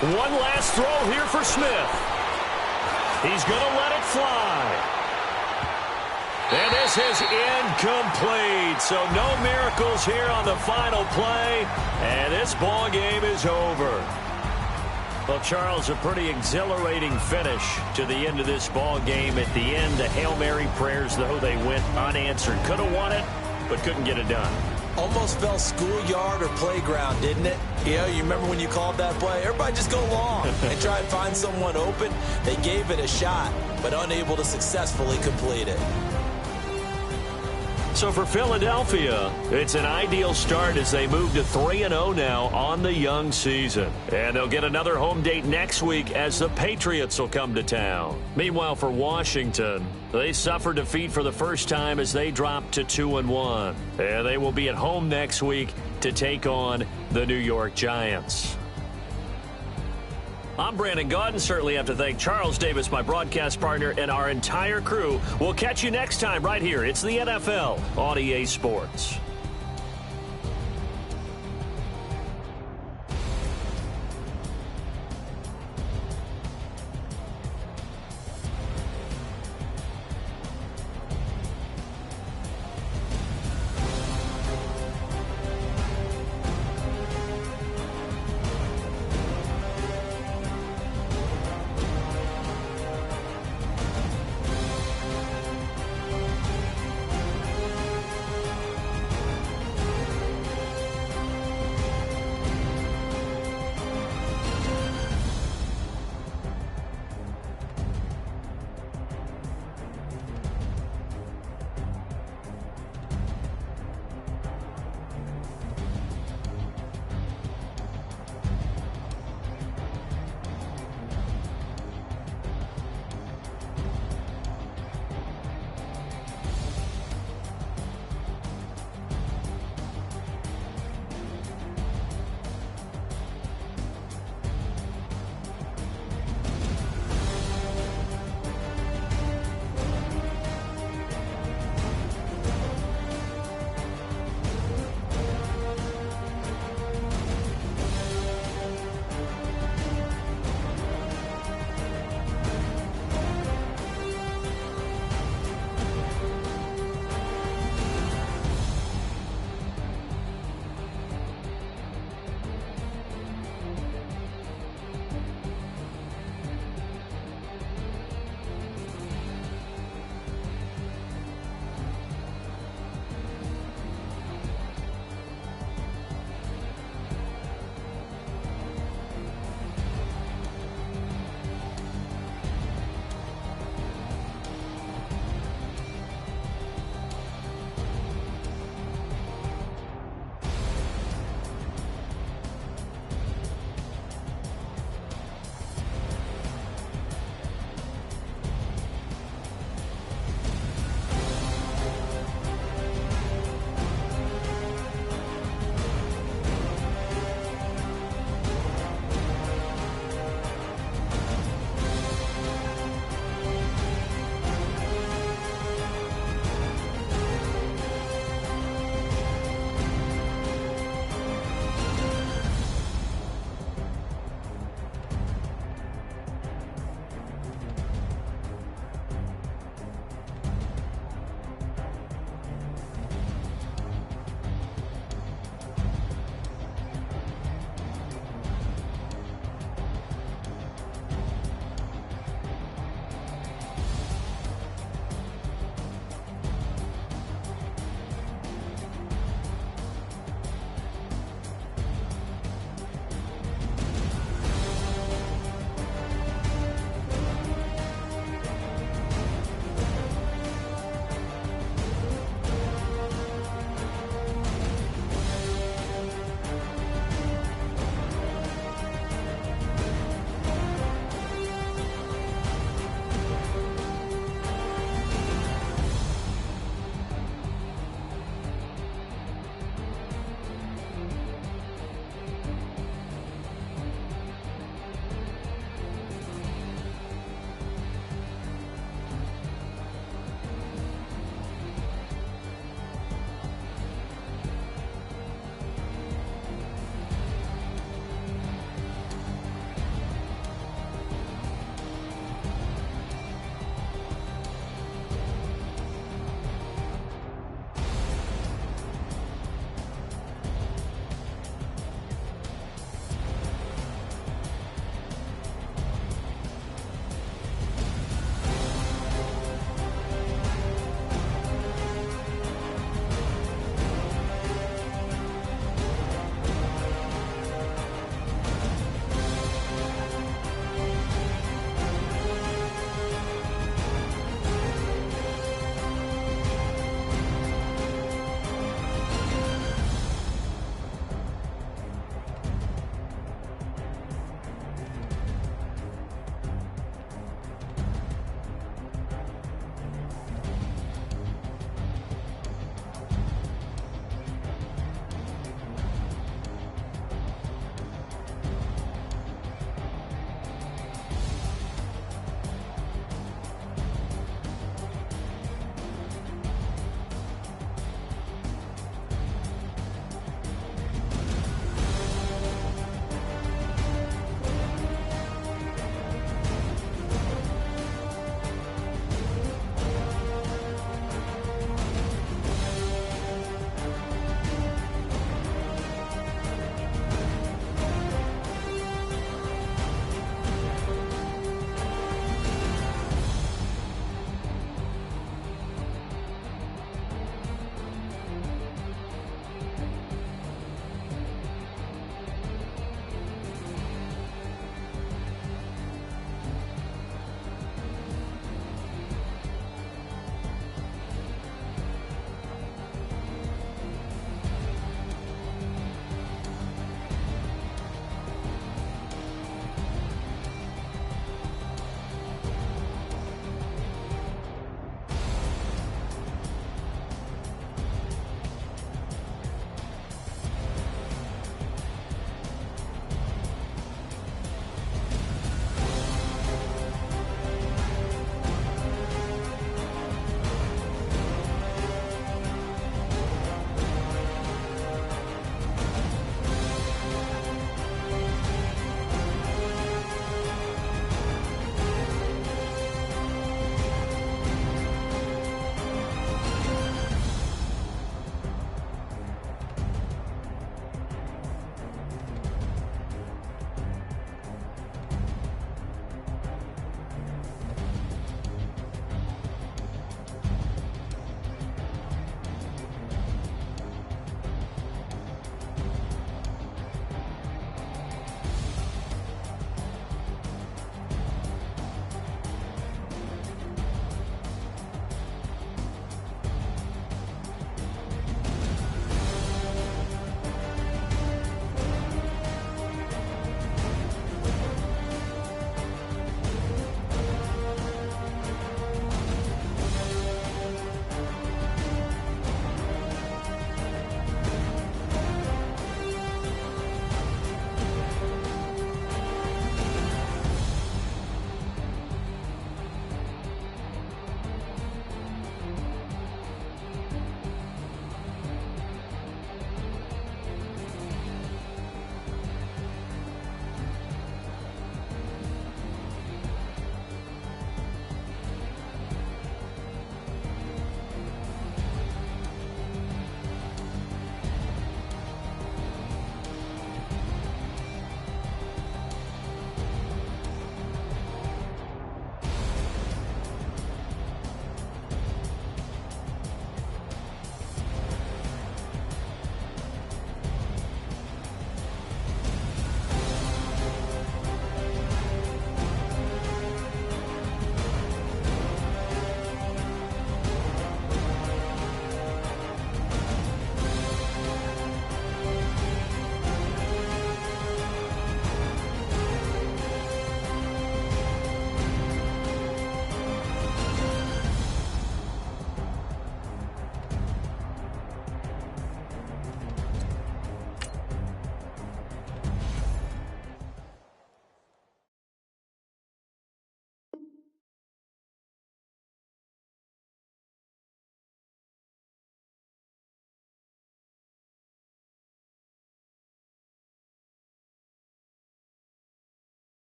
One last throw here for Smith. He's going to let it fly. And this is incomplete. So no miracles here on the final play. And this ball game is over. Well, Charles, a pretty exhilarating finish to the end of this ball game. At the end, the Hail Mary prayers, though, they went unanswered. Could have won it, but couldn't get it done. Almost felt schoolyard or playground, didn't it? You know, you remember when you called that play? Everybody just go long and try and find someone open. They gave it a shot, but unable to successfully complete it. So for Philadelphia, it's an ideal start as they move to 3-0 now on the young season. And they'll get another home date next week as the Patriots will come to town. Meanwhile, for Washington, they suffer defeat for the first time as they drop to 2-1. And they will be at home next week to take on the New York Giants. I'm Brandon Gaudin. Certainly have to thank Charles Davis, my broadcast partner, and our entire crew. We'll catch you next time right here. It's the NFL on EA Sports.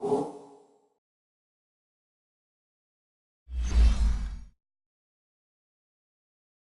you.